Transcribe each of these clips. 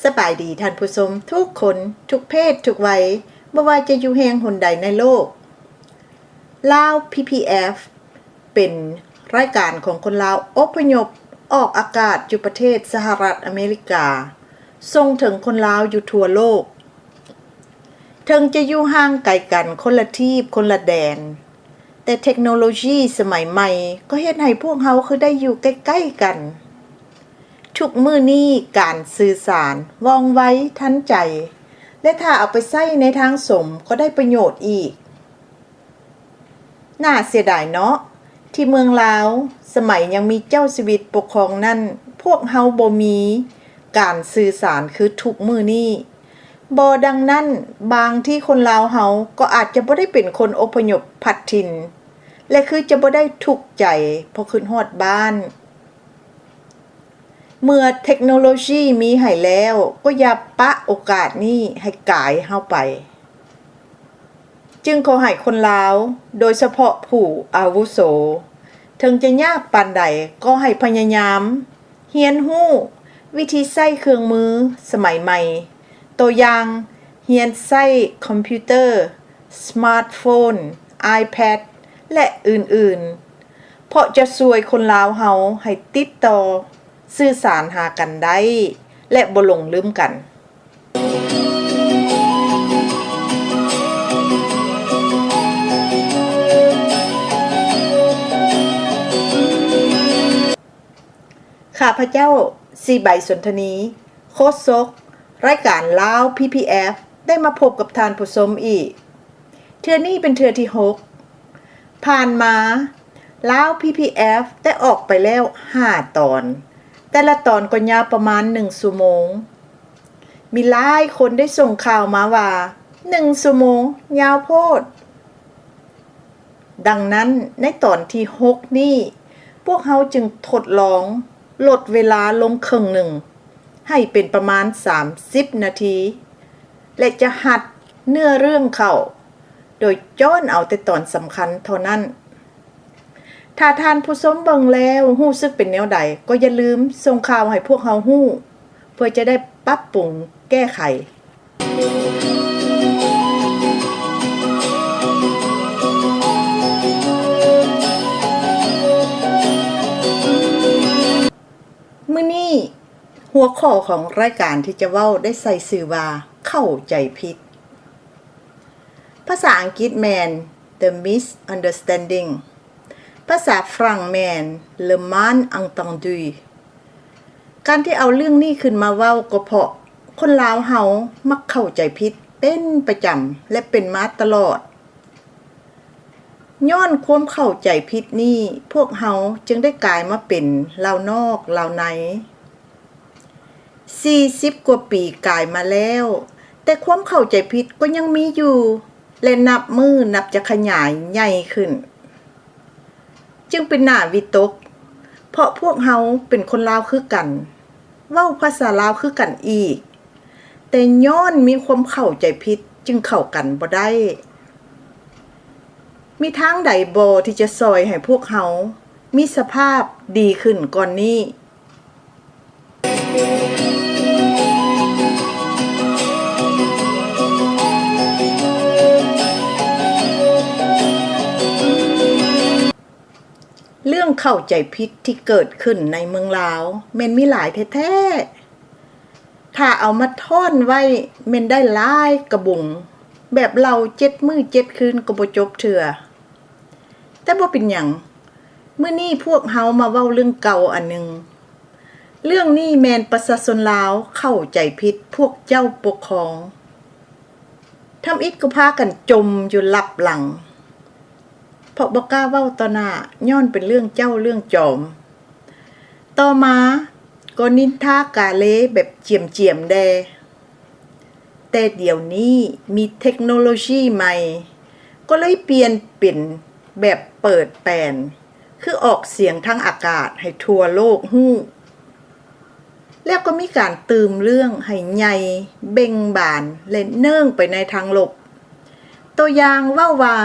สบายดีท่านผู้ชมทุกคนทุกเพศทุกวัยไม่ว่าจะอยู่แห่งหนใดในโลกลาว PPF เป็นรายการของคนลาวอพยพออกอากาศอยู่ประเทศสหรัฐอเมริกาส่งถึงคนลาวอยู่ทั่วโลกถึงจะอยู่ห่างไกลกันคนละทีปคนละแดนแต่เทคโนโลยีสมัยใหม่ก็เฮ็ดให้พวกเฮาคือได้อยู่ใกล้ๆกันทุกมื้อนี้การสื่อสารว่องไวทันใจและถ้าเอาไปใช้ในทางสมก็ได้ประโยชน์อีกน่าเสียดายเนาะที่เมืองลาวสมัยยังมีเจ้าชีวิตปกครองนั่นพวกเฮาบ่มีการสื่อสารคือทุกมื้อนี้บ่ดังนั้นบางที่คนลาวเฮาก็อาจจะบ่ได้เป็นคนอพยพพัดถิ่นและคือจะบ่ได้ทุกข์ใจเพราะขึ้นฮอดบ้านเมื่อเทคโนโลยีมีให้แล้วก็อย่าปะโอกาสนี้ให้กายเฮาไปจึงขอให้คนลาวโดยเฉพาะผู้อาวุโสถึงจะยากปานใดก็ให้พยายามเรียนรู้วิธีใช้เครื่องมือสมัยใหม่ตัวอย่างเรียนใช้คอมพิวเตอร์สมาร์ทโฟน iPad และอื่นๆเพราะจะช่วยคนลาวเฮาให้ติดต่อสื่อสารหากันได้และบ่หลงลืมกันข้าพเจ้าซีใบสนทนีโคศกรายการลาว PPF ได้มาพบกับท่านผู้ชมอีกเทื่อนี้เป็นเทื่อที่6ผ่านมาลาว PPF ได้ออกไปแล้ว5ตอนแต่ละตอนก็ยาวประมาณ1ชั่วโมงมีหลายคนได้ส่งข่าวมาว่า1ชั่วโมงยาวโพดดังนั้นในตอนที่6นี้พวกเขาจึงทดลองลดเวลาลงครึ่งหนึ่งให้เป็นประมาณ30นาทีและจะหัดเนื้อเรื่องเข้าโดยจ้อนเอาแต่ตอนสำคัญเท่านั้นถ้าท่านผู้ชมเบิ่งแล้วรู้สึกเป็นแนวใดก็อย่าลืมส่งข่าวให้พวกเรารู้เพื่อจะได้ปรับปรุงแก้ไขมื้อนี้หัวข้อของรายการที่จะเว้าได้ใส่ชื่อว่าเข้าใจผิดภาษาอังกฤษแมน The Misunderstanding ภาษาฝรั่งแมน Le Malentendu การที่เอาเรื่องนี้ขึ้นมาเว้าก็เพราะคนลาวเฮามักเข้าใจผิด เป็นประจำและเป็นมาตลอดย้อนความเข้าใจผิดนี้พวกเฮาจึงได้กลายมาเป็นลาวนอกลาวใน40 กว่าปีกลายมาแล้วแต่ความเข้าใจผิดก็ยังมีอยู่และนับมือนับจะขยายใหญ่ขึ้นจึงเป็นหน้าวิตกเพราะพวกเฮาเป็นคนลาวคือกันเว้าภาษาลาวคือกันอีกแต่ย้อนมีความเข้าใจผิดจึงเข้ากันบ่ได้มีทางใดบ่ที่จะซอยให้พวกเฮามีสภาพดีขึ้นก่อนนี้เรื่องเข้าใจผิดที่เกิดขึ้นในเมืองลาวแม่นมีหลายแท้ๆถ้าเอามาท่อนไว้แม่นได้หลายกระบุงแบบเรา7 มื้อ 7 คืนก็บ่จบเทื่อแต่บ่เป็นหยังมื้อนี้พวกเฮามาเว้าเรื่องเก่าอันนึงเรื่องนี้แม่นประชาชนลาวเข้าใจผิดพวกเจ้าปกครองทำอิฐก็พากันจมอยู่ลับหลังเพราะบ่กล้าเว้าต่อหน้าย้อนเป็นเรื่องเจ้าเรื่องจอมต่อมาก็นินทากาเลแบบเจียมๆแดแต่เดี๋ยวนี้มีเทคโนโลยีใหม่ก็เลยเปลี่ยนเป็นแบบเปิดแปลนคือออกเสียงทางอากาศให้ทั่วโลกฮู้แล้วก็มีการตืมเรื่องให้ใหญ่เบ่งบานและเนื่องไปในทางลบตัวอย่างเว้าว่า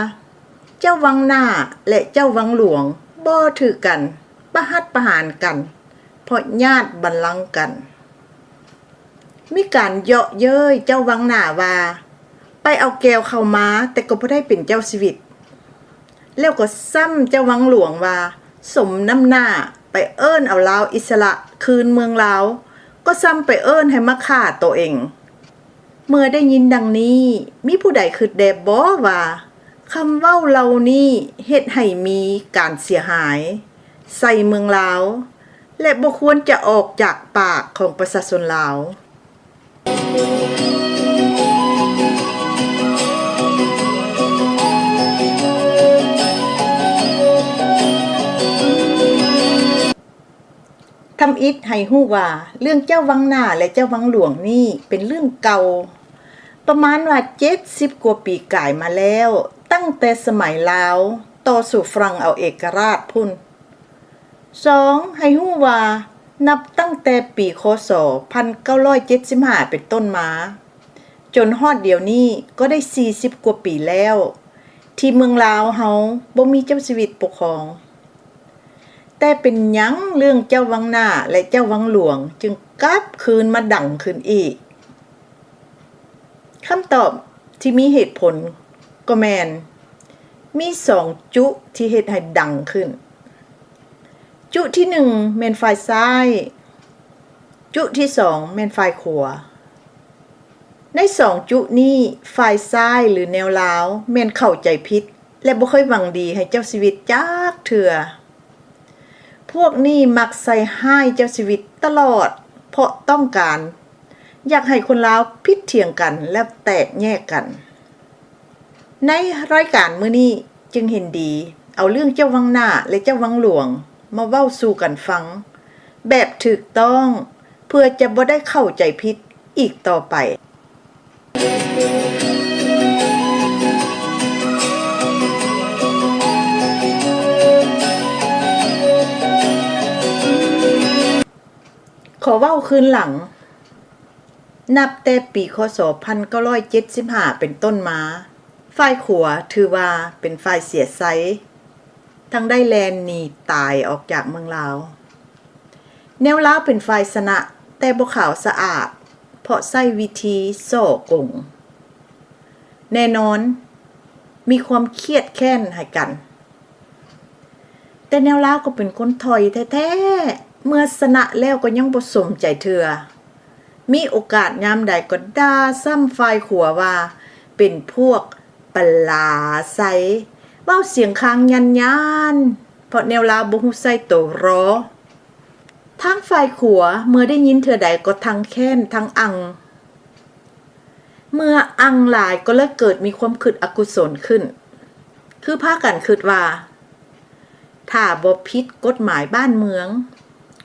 เจ้าวังหน้าและเจ้าวังหลวงบ่ถือกันประหัตประหารกันเพราะญาติบัลลังก์กันมีการเยาะเย้ยเจ้าวังหน้าว่าไปเอาแก้วเข้ามาแต่ก็บ่ได้เป็นเจ้าชีวิตแล้วก็ซ้ำเจ้าวังหลวงว่าสมน้ำหน้าไปเอิ้นเอาลาวอิสระคืนเมืองลาวก็ซ้ำไปเอิ้นให้มาฆ่าตัวเองเมื่อได้ยินดังนี้มีผู้ใดคิดแดบบ่ว่าคำเว้าเหล่านี้เฮ็ดให้มีการเสียหายใส่เมืองลาวและบ่ควรจะออกจากปากของประชาชนลาวทำอิฐให้ฮู้ว่าเรื่องเจ้าวังหน้าและเจ้าวังหลวงนี่เป็นเรื่องเก่าประมาณว่า70 กว่าปีก่ายมาแล้วตั้งแต่สมัยลาวต่อสู่ฝรั่งเอาเอกราชพุ่น2ให้ฮู้ว่านับตั้งแต่ปีคศ1975เป็นต้นมาจนฮอดเดี๋ยวนี้ก็ได้40 กว่าปีแล้วที่เมืองลาวเฮาบ่มีเจ้าชีวิตปกครองแต่เป็นหยังเรื่องเจ้าวังหน้าและเจ้าวังหลวงจึงกลับคืนมาดังขึ้นอีกคำตอบที่มีเหตุผลก็แม่นมี2จุที่เฮ็ดให้ดังขึ้นจุที่1แม่นฝ่ายซ้ายจุที่2แม่นฝ่ายขวาใน2จุนี้ฝ่ายซ้ายหรือแนวลาวแม่นเข้าใจผิดและบ่เคยหวังดีให้เจ้าชีวิตจักเทื่อพวกนี้มักใส่ร้ายเจ้าชีวิตตลอดเพราะต้องการอยากให้คนลาวผิดเถียงกันและแตกแยกกันในรายการมื้อนี้จึงเห็นดีเอาเรื่องเจ้าวังหน้าและเจ้าวังหลวงมาเว้าสู่กันฟังแบบถูกต้องเพื่อจะบ่ได้เข้าใจผิดอีกต่อไปขอเว้าคืนหลังนับแต่ปีคศ1975เป็นต้นมาฝ่ายขวาถือว่าเป็นฝ่ายเสียไซทั้งได้แลนหนีตายออกจากเมืองลาวแนวลาวเป็นฝ่ายชนะแต่บ่ขาวสะอาดเพราะใช้วิธีส่อกงแน่นอนมีความเครียดแค้นให้กันแต่แนวลาวก็เป็นคนถอยแท้ๆเมื่อชนะแล้วก็ยังบ่สมใจเทื่อมีโอกาสยามใดก็ด่าซ้ำฝ่ายขวาว่าเป็นพวกปลาไซเว้าเสียงคางยันๆเพราะแนวลาวบ่ฮู้ใส่ตัวรอทางฝ่ายขวาเมื่อได้ยินเทื่อใดก็ทั้งแค้นทั้งอัง เมื่ออังหลายก็เลยเกิดมีความคิดอกุศลขึ้นคือพากันคิดว่าถ้าบ่ผิดกฎหมายบ้านเมือง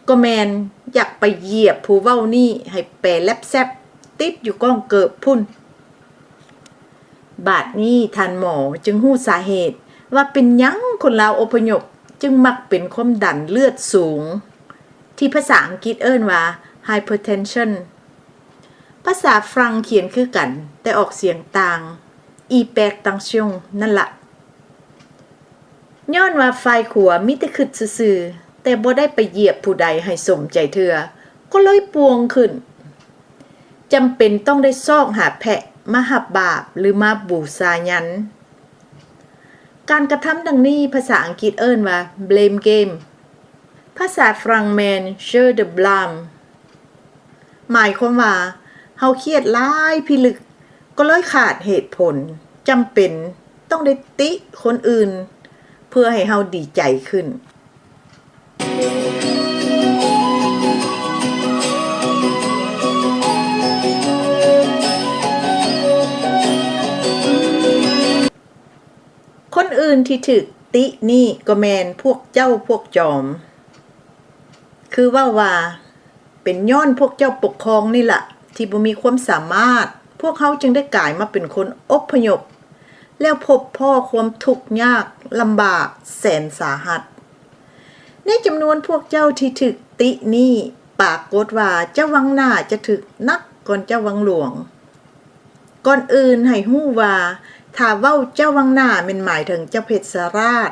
ก็แมนอยากไปเหยียบผู้เว้านี่ให้แปรแลบแซบติดอยู่ก้องเกิบพุ่นบาดนี้ท่านหมอจึงหู้สาเหตุว่าเป็นหยังคนลาวอพยพจึงมักเป็นความดันเลือดสูงที่ภาษาอังกฤษเอิ้นว่า hypertension ภาษาฝรั่งเขียนคือกันแต่ออกเสียงต่าง hypertension นั่นละย้อนว่าฝ่ายขัวมีแต่คิดซื่อๆแต่บ่ได้ไปเหยียบผู้ใดให้สมใจเทื่อก็เลยปวงขึ้นจำเป็นต้องได้ซอกหาแพะมาหับบาปหรือมาบูชายันการกระทำดังนี้ภาษาอังกฤษเอิ้นว่า blame game ภาษาฝรั่งแมน jeu de blâme หมายความว่าเฮาเครียดหลายพิลึกก็เลยขาดเหตุผลจำเป็นต้องได้ติคนอื่นเพื่อให้เฮาดีใจขึ้นคนอื่นที่ถึกตินี่ก็แมนพวกเจ้าพวกจอมคือว่าเป็นย้อนพวกเจ้าปกครองนี่ล่ะที่บ่มีความสามารถพวกเขาจึงได้กลายมาเป็นคนอพยพแล้วพบพ่อความทุกข์ยากลำบากแสนสาหัสในจำนวนพวกเจ้าที่ถึกตินี่ปรากฏว่าเจ้าวังหน้าจะถึกนักก่อนเจ้าวังหลวงก่อนอื่นให้ฮู้ว่าถ้าเว้าเจ้าวังหน้าแม่นหมายถึงเจ้าเพชรราช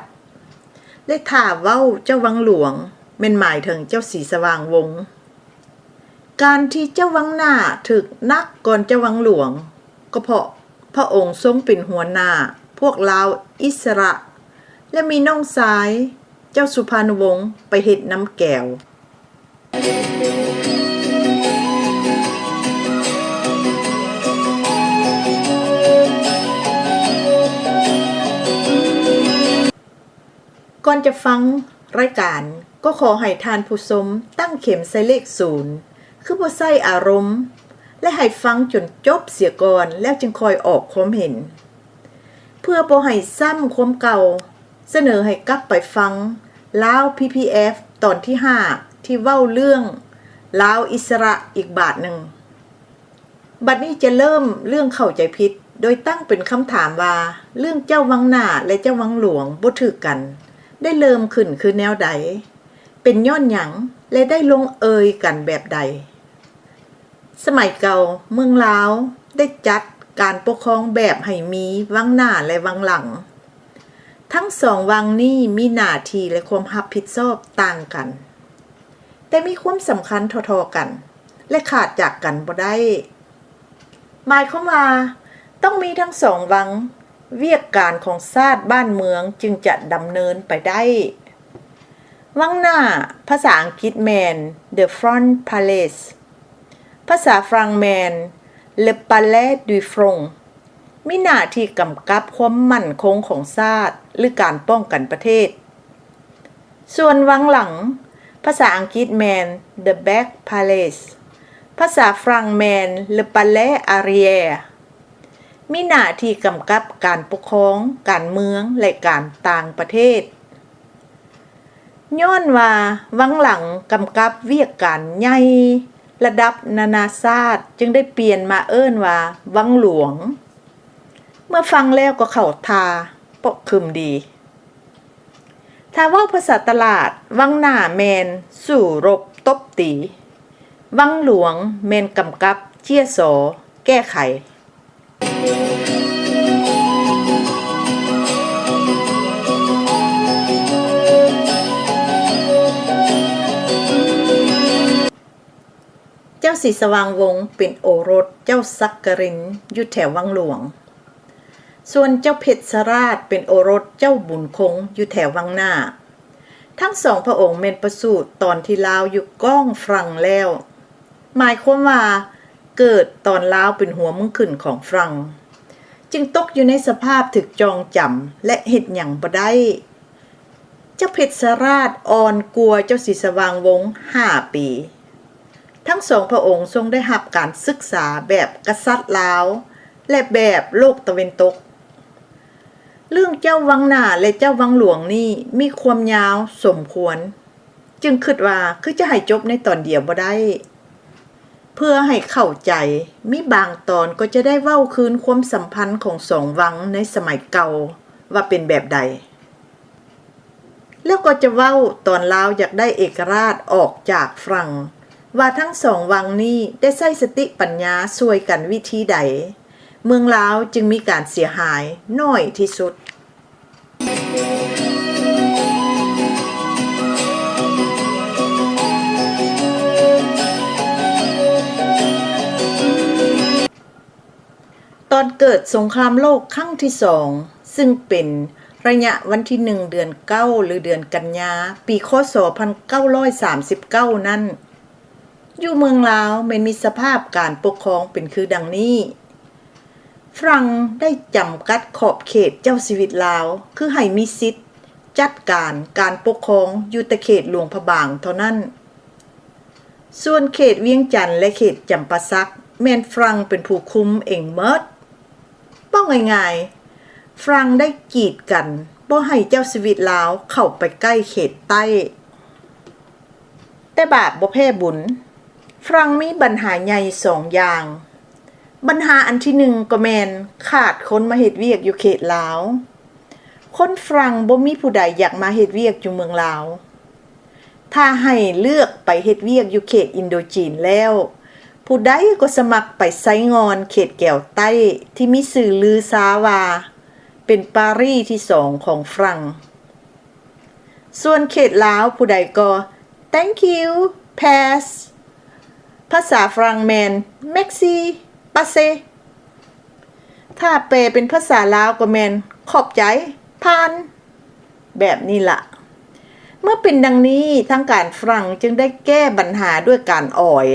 และถ้าเว้าเจ้าวังหลวงแม่นหมายถึงเจ้าศรีสว่างวงศ์การที่เจ้าวังหน้าถึกนักก่อนเจ้าวังหลวงก็เพราะพระองค์ทรงเป็นหัวหน้าพวกลาวอิสระและมีน้องสายเจ้าสุพรรณวงศ์ไปเฮ็ดน้ำแก้วก่อนจะฟังรายการก็ขอให้ทานผู้ชมตั้งเข็มใส่เลข0คือบ่ใส่อารมณ์และให้ฟังจนจบเสียก่อนแล้วจึงคอยออกความเห็นเพื่อบ่ให้ซ้ำความเก่าเสนอให้กลับไปฟังลาว PPF ตอนที่5ที่เว้าเรื่องลาวอิสระอีกบาทหนึ่งบัดนี้จะเริ่มเรื่องเข้าใจผิดโดยตั้งเป็นคำถามว่าเรื่องเจ้าวังหน้าและเจ้าวังหลวงบ่ถือกันได้เริ่มขึ้นคือแนวใดเป็นย้อนหยังและได้ลงเอยกันแบบใดสมัยเก่าเมืองลาวได้จัดการปกครองแบบให้มีวังหน้าและวังหลังทั้งสองวังนี้มีหน้าที่และความรับผิดชอบต่างกันแต่มีความสำคัญเท่าๆกันและขาดจากกันบ่ได้หมายความว่าต้องมีทั้งสองวังเวียกการของชาติบ้านเมืองจึงจะดำเนินไปได้วังหน้าภาษาอังกฤษแมน The Front Palace ภาษาฝรั่งแมน Le Palais du Front มีหน้าที่กำกับความมั่นคงของชาติหรือการป้องกันประเทศส่วนวังหลังภาษาอังกฤษแมน The Back Palace ภาษาฝรั่งแมน Le Palais Arrière มีหน้าที่กำกับการปกครองการเมืองและการต่างประเทศย้อนว่าวังหลังกำกับเวียกการใหญ่ระดับนานาชาติจึงได้เปลี่ยนมาเอิ้นว่าวังหลวงเมื่อฟังแล้วก็เข้าท่าปกคึมดีถ้าว่าภาษาตลาดวังหน้าแมนสู้รบตบตีวังหลวงแมนกำกับเจี้ยสอแก้ไขเจ้าศรีสว่างวงศ์เป็นโอรสเจ้าสักกรินอยู่แถววังหลวงส่วนเจ้าเพชรราชเป็นโอรสเจ้าบุญคงอยู่แถววังหน้าทั้งสองพระองค์แม่นประสูติตอนที่ลาวอยู่ก้องฝรั่งแล้วหมายความว่าเกิดตอนลาวเป็นหัวมึงขึ้นของฝรั่งจึงตกอยู่ในสภาพถึกจองจำและเฮ็ดหยังบ่ได้เจ้าเพชรราชอ่อนกลัวเจ้าศรีสว่างวงศ์5 ปีทั้งสองพระองค์ทรงได้รับการศึกษาแบบกษัตริย์ลาว และแบบโลกตะวันตกเรื่องเจ้าวังหน้าและเจ้าวังหลวงนี่มีความยาวสมควรจึงคิดว่าคือจะให้จบในตอนเดียวบ่ได้เพื่อให้เข้าใจมีบางตอนก็จะได้เว้าคืนความสัมพันธ์ของสองวังในสมัยเก่าว่าเป็นแบบใดแล้วก็จะเว้าตอนลาวอยากได้เอกราชออกจากฝรั่งว่าทั้งสองวังนี้ได้ใช้สติปัญญาช่วยกันวิธีใดเมืองลาวจึงมีการเสียหายน้อยที่สุดตอนเกิดสงครามโลกครั้งที่สองซึ่งเป็นระยะวันที่1เดือน9หรือเดือนกันยาปีคศ1939นั้นอยู่เมืองลาวไม่มีสภาพการปกครองเป็นคือดังนี้ฝรั่งได้จำกัดขอบเขตเจ้าชีวิตลาวคือให้มีสิทธิ์จัดการปกครองอยู่แต่เขตหลวงพระบางเท่านั้นส่วนเขตเวียงจันทน์และเขตจำปาสักแม่นฝรั่งเป็นผู้คุมเองหมดป้องง่ายๆฝรั่งได้กีดกันบ่ให้เจ้าชีวิตลาวเข้าไปใกล้เขตใต้แต่บาปบ่แพ้บุญฝรั่งมีปัญหาใหญ่2อย่างปัญหาอันที่1ก็แม่นขาดคนมาเฮ็ดเวียกอยู่เขตลาวคนฝรั่งบ่มีผู้ใดอยากมาเฮ็ดเวียกอยู่เมืองลาวถ้าให้เลือกไปเฮ็ดเวียกอยู่เขตอินโดจีนแล้วผู้ใดก็สมัครไปไซงอนเขตแก้วใต้ที่มีสื่อลือซาว่าเป็นปารีสที่2ของฝรั่งส่วนเขตลาวผู้ใดก็ thank you pass ภาษาฝรั่งแมน merci passe ถ้าแปลเป็นภาษาลาวก็แมนขอบใจผ่านแบบนี้ล่ะเมื่อเป็นดังนี้ทางการฝรั่งจึงได้แก้ปัญหาด้วยการอ่อย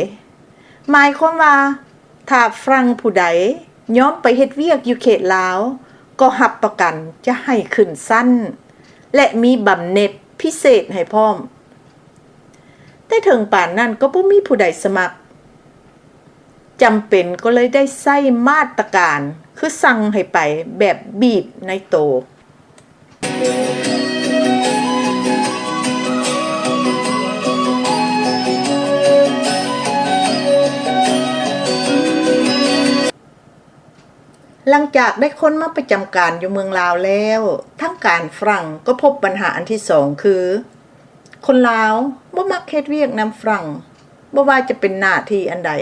หมายความว่าถ้าฝรั่งผู้ใดย้อมไปเฮ็ดเวียกอยู่เขตลาวก็รับประกันจะให้ขึ้นสั้นและมีบำเหน็จพิเศษให้พร้อมแต่ถึงป่านนั้นก็บ่มีผู้ใดสมัครจำเป็นก็เลยได้ใช้มาตรการคือสั่งให้ไปแบบบีบในโตหลังจากได้คนมาประจำการอยู่เมืองลาวแล้วทั้งการฝรั่งก็พบปัญหาอันที่2คือคนลาวบ่มักเฮ็ดเวียกนำฝรั่งบ่ว่าจะเป็นหน้าที่อันใด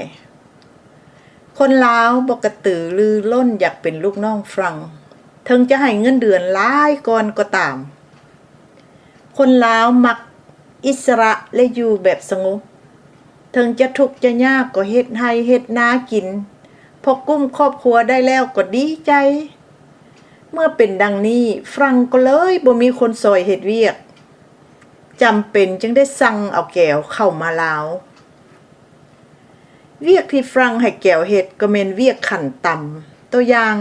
คนลาวบ่กระตือรือร้นอยากเป็นลูกน้องฝรั่งถึงจะให้เงินเดือนหลายก่อนก็ตามคนลาวมักอิสระและอยู่แบบสงบถึงจะทุกข์จะยากก็เฮ็ดให้เฮ็ดนากินพอกุ้มครอบครัวได้แล้วก็ดีใจเมื่อเป็นดังนี้ฝรั่งก็เลยบ่มีคนซอยเฮ็ดเวียกจำเป็นจึงได้สั่งเอาแก้วเข้ามาลาวเวียกที่ฝรั่งให้แก้วเฮ็ดก็แม่นเวียกขั้นต่ำตัวอย่าง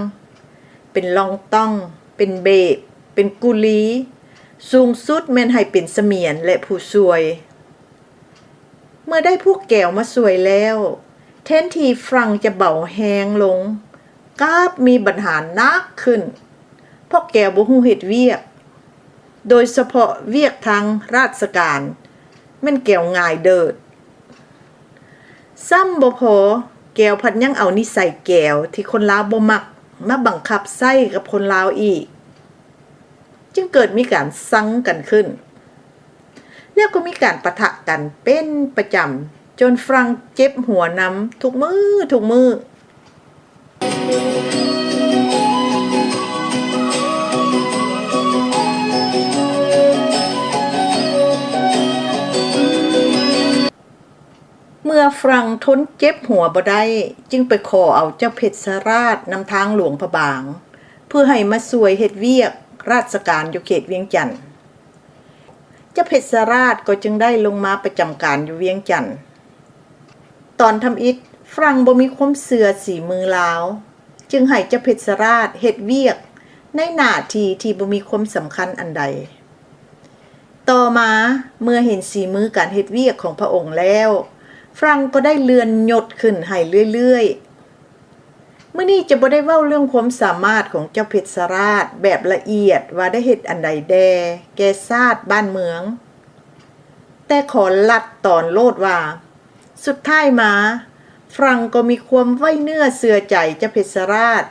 เป็นลองต้องเป็นเบกเป็นกุลีสูงสุดแม่นให้เป็นเสมียนและผู้ช่วยเมื่อได้พวกแก้วมาช่วยแล้วแทนที่ฝรั่งจะเบาแฮงลงกลับมีปัญหาหนักขึ้นเพราะแก้วบ่ฮู้เฮ็ดเวียกโดยเฉพาะเวียกทางราชการแม่นแก้วง่ายเดิดซ้ำบ่พอแก้วพัดยังเอานิสัยแก้วที่คนลาวบ่มักมาบังคับใส่กับคนลาวอีกจึงเกิดมีการซังกันขึ้นแล้วก็มีการปะทะกันเป็นประจำจนฝรั่งเจ็บหัวนำทุกมือเมื่อฝรั่งทนเจ็บหัวบ่ได้จึงไปขอเอาเจ้าเพชรราชนำทางหลวงพระบางเพื่อให้มาช่วยเฮ็ดเวียกราชการอยู่เขตเวียงจันทน์เจ้าเพชรราชก็จึงได้ลงมาประจำการอยู่เวียงจันทน์ตอนทำอิฐฝรั่งบ่มีความเสื่อสีมือลาวจึงให้เจ้าเพชรราชเฮ็ดเวียกในหน้าที่ที่บ่มีความสำคัญอันใดต่อมาเมื่อเห็นสีมือการเฮ็ดเวียกของพระองค์แล้วฝรั่งก็ได้เลื่อนยศขึ้นให้เรื่อยๆ มื้อนี้จะบ่ได้เว้าเรื่องความสามารถของเจ้าเพชรสราชแบบละเอียดว่าได้เฮ็ดอันใดแด่แก่ชาติบ้านเมืองแต่ขอลัดตอนโลดว่าสุดท้ายมาฝรั่งก็มีความไว้เนื้อเสื่อใจเจ้าเพชรสราช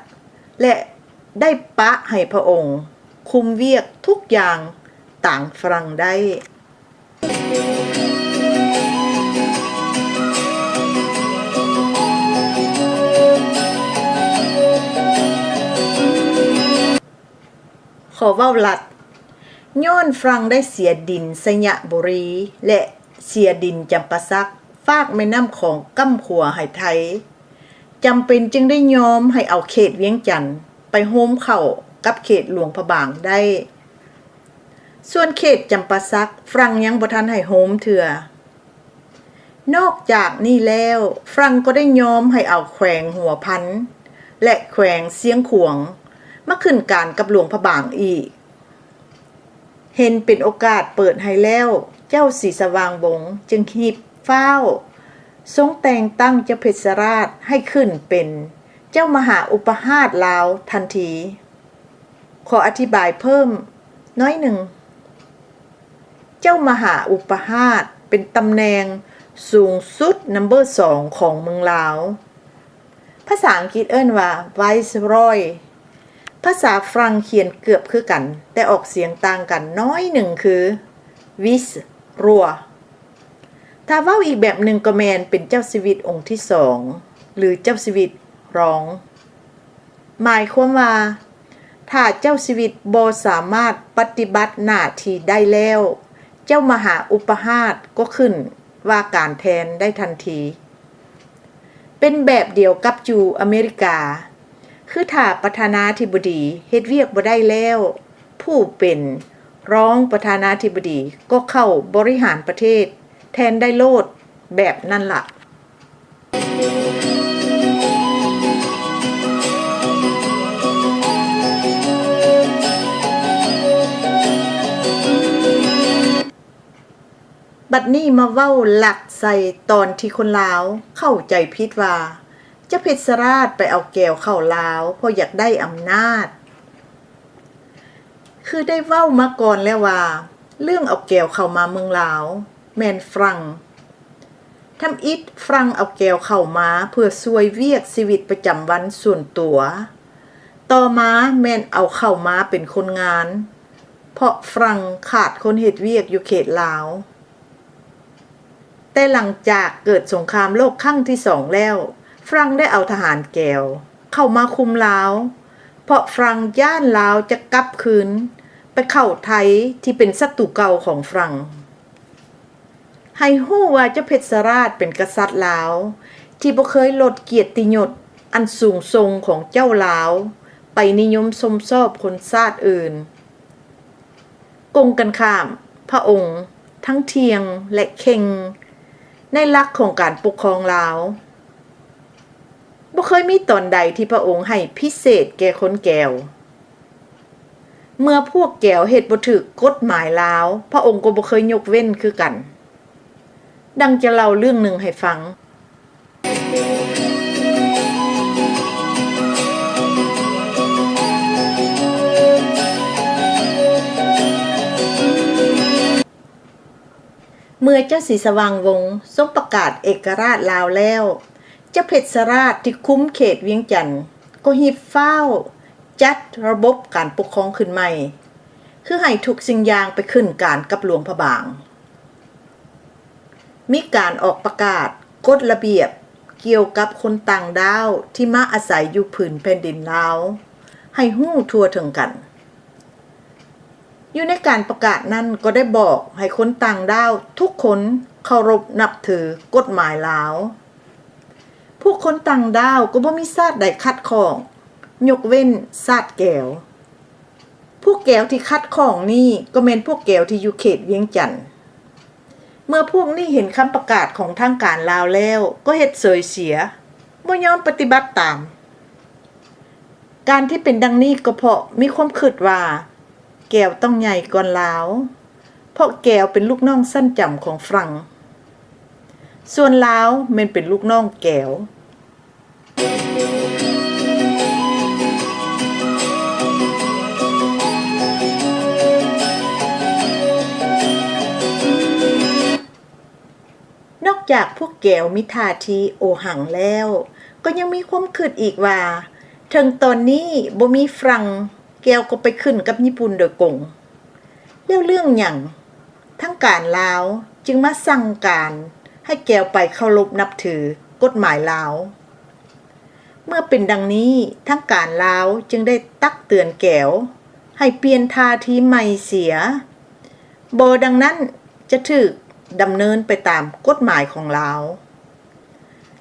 และได้ปะให้พระองค์คุมเวียกทุกอย่างต่างฝรั่งได้ขอเว้าลัดย้อนฝรั่งได้เสียดินสยบุรีและเสียดินจำปาสักฝากแม่น้ำของกำขัวให้ไทยจำเป็นจึงได้ยอมให้เอาเขตเวียงจันทน์ไปโฮมเข้ากับเขตหลวงพระบางได้ส่วนเขตจำปาสักฝรั่งยังบ่ทันให้โฮมเถื่อนอกจากนี้แล้วฝรั่งก็ได้ยอมให้เอาแขวงหัวพันและแขวงเสียงขวงมาขึ้นการกับหลวงพระบางอีกเห็นเป็นโอกาสเปิดให้แล้วเจ้าศรีสว่างวงศ์จึงหีบเฝ้าทรงแต่งตั้งเจ้าเพชรราชให้ขึ้นเป็นเจ้ามหาอุปราชลาวทันทีขออธิบายเพิ่มน้อยหนึ่งเจ้ามหาอุปราชเป็นตำแหน่งสูงสุดนัมเบอร์2ของเมืองลาวภาษาอังกฤษเอิ้นว่า Viceroy ภาษาฝรั่งเขียนเกือบคือกันแต่ออกเสียงต่างกันน้อยหนึ่งคือ Viceroy ถ้าเว้าอีกแบบหนึ่งก็แมนเป็นเจ้าชีวิตองค์ที่2หรือเจ้าชีวิตรองหมายความว่าถ้าเจ้าชีวิตบ่สามารถปฏิบัติหน้าที่ได้แล้วเจ้ามหาอุปราชก็ขึ้นว่าการแทนได้ทันทีเป็นแบบเดียวกับอยู่อเมริกาคือถ้าประธานาธิบดีเฮ็ดเวียกบ่ได้แล้วผู้เป็นรองประธานาธิบดีก็เข้าบริหารประเทศแทนได้โลดแบบนั่นล่ะบัดนี้มาเว้าหลักใส่ตอนที่คนลาวเข้าใจผิดว่าเจ้าเพชรราชไปเอาแก้วเข้าลาวเพราะอยากได้อำนาจคือได้เว้ามาก่อนแล้วว่าเรื่องเอาแก้วเข้ามาเมืองลาวแม่นฝรั่งทำอิฐฝรั่งเอาแก้วเข้ามาเพื่อช่วยเวียกชีวิตประจำวันส่วนตัวต่อมาแม่นเอาเข้ามาเป็นคนงานเพราะฝรั่งขาดคนเฮ็ดเวียกอยู่เขตลาวแต่หลังจากเกิดสงครามโลกครั้งที่2แล้วฝรั่งได้เอาทหารแก้วเข้ามาคุมลาวเพราะฝรั่งย่านลาวจะกลับคืนไปเข้าไทยที่เป็นศัตรูเก่าของฝรั่งให้ฮู้ว่าเจ้าเพชรราชเป็นกษัตริย์ลาวที่บ่เคยลดเกียรติยศอันสูงส่งของเจ้าลาวไปนิยมชมชอบคนชาติอื่นกงกันข้ามพระองค์ทั้งเทียงและเข่งในหลักของการปกครองลาวบ่เคยมีตอนใดที่พระองค์ให้พิเศษแก่คนแก้วเมื่อพวกแก้วเฮ็ดบ่ถูกกฎหมายลาวพระองค์ก็บ่เคยยกเว้นคือกันดังจะเล่าเรื่องหนึ่งให้ฟังเมื่อเจ้าศรีสว่างวงศ์ทรงประกาศเอกราชลาวแล้วเจ้าเพชรราชที่คุ้มเขตเวียงจันทน์ก็หีบเฝ้าจัดระบบการปกครองขึ้นใหม่คือให้ทุกสิ่งอย่างไปขึ้นการกับหลวงพระบางมีการออกประกาศกฎระเบียบเกี่ยวกับคนต่างดาวที่มาอาศัยอยู่ผืนแผ่นดินลาวให้ฮู้ทั่วถึงกันอยู่ในการประกาศนั้นก็ได้บอกให้คนต่างดาวทุกคนเคารพนับถือกฎหมายลาวผู้คนต่างดาวก็บ่มีชาติใดขัดข้องยกเว้นชาติแก้วพวกแก้วที่ขัดข้องนี่ก็แม่นพวกแก้วที่อยู่เขตเวียงจันทน์เมื่อพวกนี้เห็นคำประกาศของทางการลาวแล้วก็เฮ็ดเสยเสียบ่ยอมปฏิบัติตามการที่เป็นดังนี้ก็เพราะมีความคิดว่าแก้วต้องใหญ่ก่อนลาวเพราะแก้วเป็นลูกน้องสั้นจำของฝรั่งส่วนลาวแม่นเป็นลูกน้องแก้ว จากพวกแก้วมิท่าทีโอหังแล้วก็ยังมีความคิดอีกว่าถึงตอนนี้บ่มีฝรั่งแก้วก็ไปขึ้นกับญี่ปุ่นโดยกงแล้วเรื่องหยังทั้งการลาวจึงมาสั่งการให้แก้วไปเคารพนับถือกฎหมายลาวเมื่อเป็นดังนี้ทั้งการลาวจึงได้ตักเตือนแก้วให้เปลี่ยนท่าทีใหม่เสียบ่ดังนั้นจะถูกดำเนินไปตามกฎหมายของลาว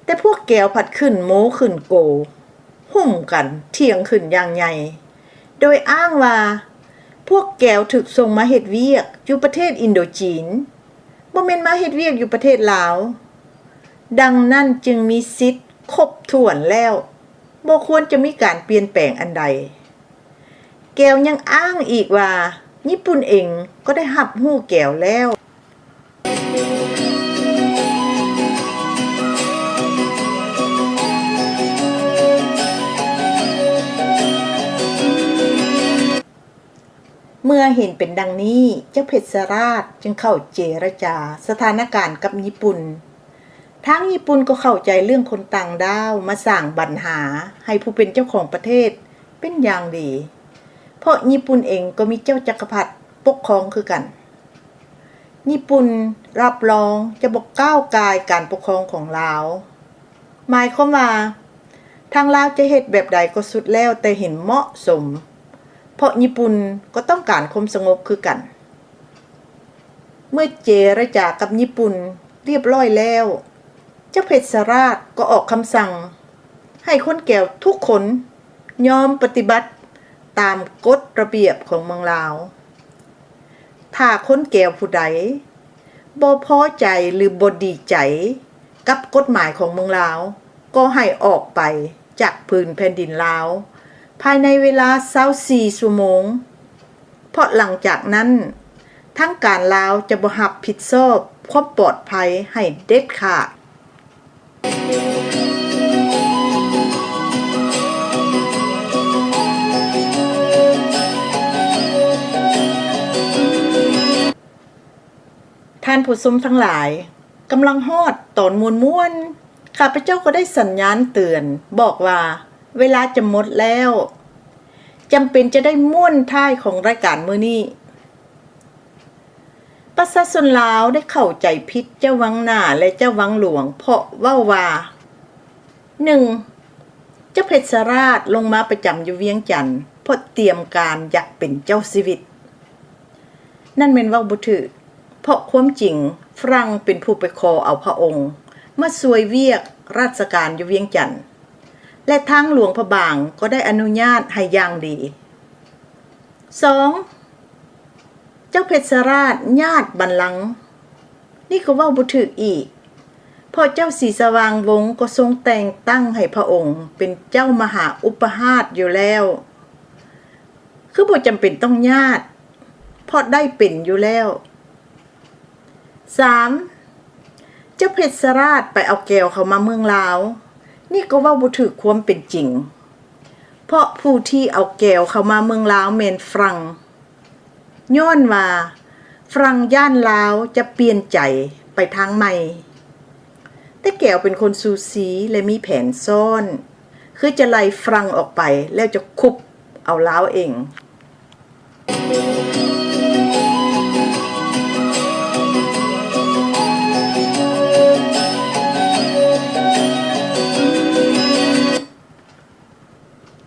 แต่พวกแก้วผัดขึ้นโม้ขึ้นโกหุ่มกันเถียงขึ้นอย่างใหญ่โดยอ้างว่าพวกแก้วถูกส่งมาเฮ็ดเวียกอยู่ประเทศอินโดจีนบ่แม่นมาเฮ็ดเวียกอยู่ประเทศลาวดังนั้นจึงมีสิทธิ์ครบถ้วนแล้วบ่ควรจะมีการเปลี่ยนแปลงอันใดแก้วยังอ้างอีกว่าญี่ปุ่นเองก็ได้รับรู้แก้วแล้วเมื่อเห็นเป็นดังนี้เจ้าเพชรราชจึงเข้าเจรจาสถานการณ์กับญี่ปุ่นทางญี่ปุ่นก็เข้าใจเรื่องคนต่างดาวมาสร้างปัญหาให้ผู้เป็นเจ้าของประเทศเป็นอย่างดีเพราะญี่ปุ่นเองก็มีเจ้าจักรพรรดิปกครองคือกันญี่ปุ่นรับรองจะบ่ก้าวก่ายการปกครองของลาวหมายความว่าทางลาวจะเฮ็ดแบบใดก็สุดแล้วแต่เห็นเหมาะสมเพราะญี่ปุ่นก็ต้องการความสงบคือกันเมื่อเจรจากับญี่ปุ่นเรียบร้อยแล้วเจ้าเพชรราชก็ออกคำสั่งให้คนแก้วทุกคนยอมปฏิบัติตามกฎระเบียบของเมืองลาวถ้าคนแก้วผู้ใดบ่พอใจหรือบ่ดีใจกับกฎหมายของเมืองลาวก็ให้ออกไปจากพื้นแผ่นดินลาวภายในเวลา24ชั่วโมงเพราะหลังจากนั้นทั้งการลาวจะบ่รับผิดชอบความปลอดภัยให้เด็ดขาดท่านผู้ชมทั้งหลายกำลังฮอดตอนม่วนๆข้าพเจ้าก็ได้สัญญาณเตือนบอกว่าเวลาจะหมดแล้วจำเป็นจะได้ม่วนท้ายของรายการมื้อนี้ประชาชนลาวได้เข้าใจผิดเจ้าวังหน้าและเจ้าวังหลวงเพราะเว้าว่า 1. เจ้าเพชรราชลงมาประจำอยู่เวียงจันทน์เพราะเตรียมการอยากเป็นเจ้าชีวิตนั่นแม่นเว้าบ่ถูกเพราะความจริงฝรั่งเป็นผู้ไปขอเอาพระองค์มาช่วยเวียกราชการอยู่เวียงจันทน์และทางหลวงพระบางก็ได้อนุญาตให้อย่างดี 2. เจ้าเพชรราชญาติบัลลังก์นี่ก็เว้าบ่ถูกอีกเพราะเจ้าศรีสว่างวงศ์ก็ทรงแต่งตั้งให้พระองค์เป็นเจ้ามหาอุปราชอยู่แล้วคือบ่จำเป็นต้องญาติเพราะได้เป็นอยู่แล้ว 3. เจ้าเพชรราชไปเอาแก้วเข้ามาเมืองลาวนี่ก็เว้าบ่ถูกความเป็นจริงเพราะผู้ที่เอาแก้วเข้ามาเมืองลาวแม่นฝรั่งย้อนว่าฝรั่งย่านลาวจะเปลี่ยนใจไปทางใหม่แต่แก้วเป็นคนสูสีและมีแผนซ่อนคือจะไล่ฝรั่งออกไปแล้วจะคุบเอาลาวเอง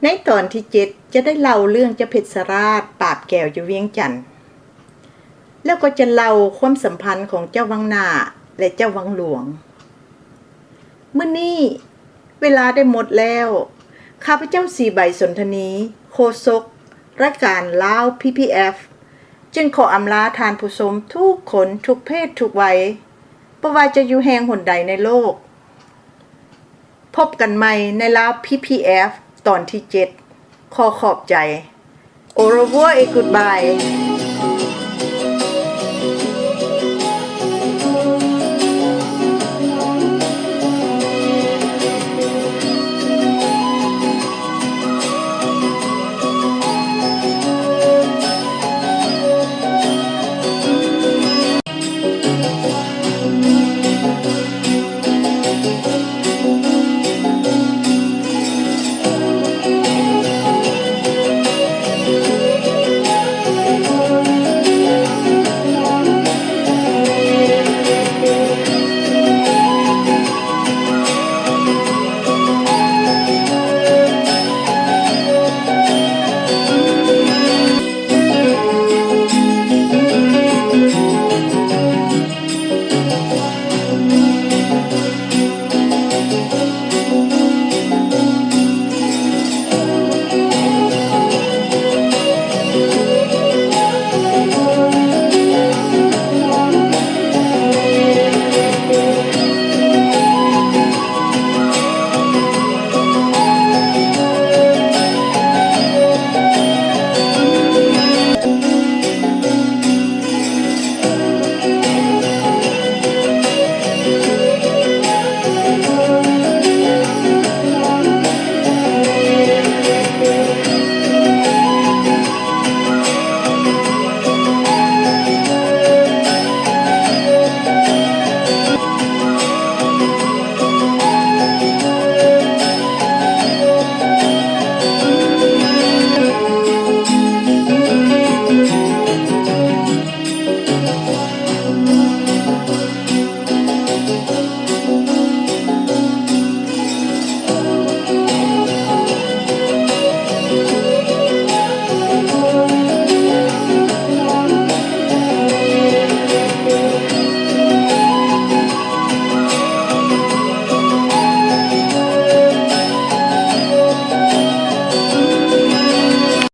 ในตอนที่7จะได้เล่าเรื่องเจ้าเพชรราชปราบแก้วอยู่เวียงจันทน์แล้วก็จะเล่าความสัมพันธ์ของเจ้าวังหน้าและเจ้าวังหลวงมื้อนี้เวลาได้หมดแล้วข้าพเจ้าสีใบสนทนีโฆษกรายการลาว PPF จึงขออำลาทานผู้ชมทุกคนทุกเพศทุกวัยบ่ว่าจะอยู่แห่งหนใดในโลกพบกันใหม่ในลาว PPF ตอนที่7ขอขอบใจ Au revoir et goodbye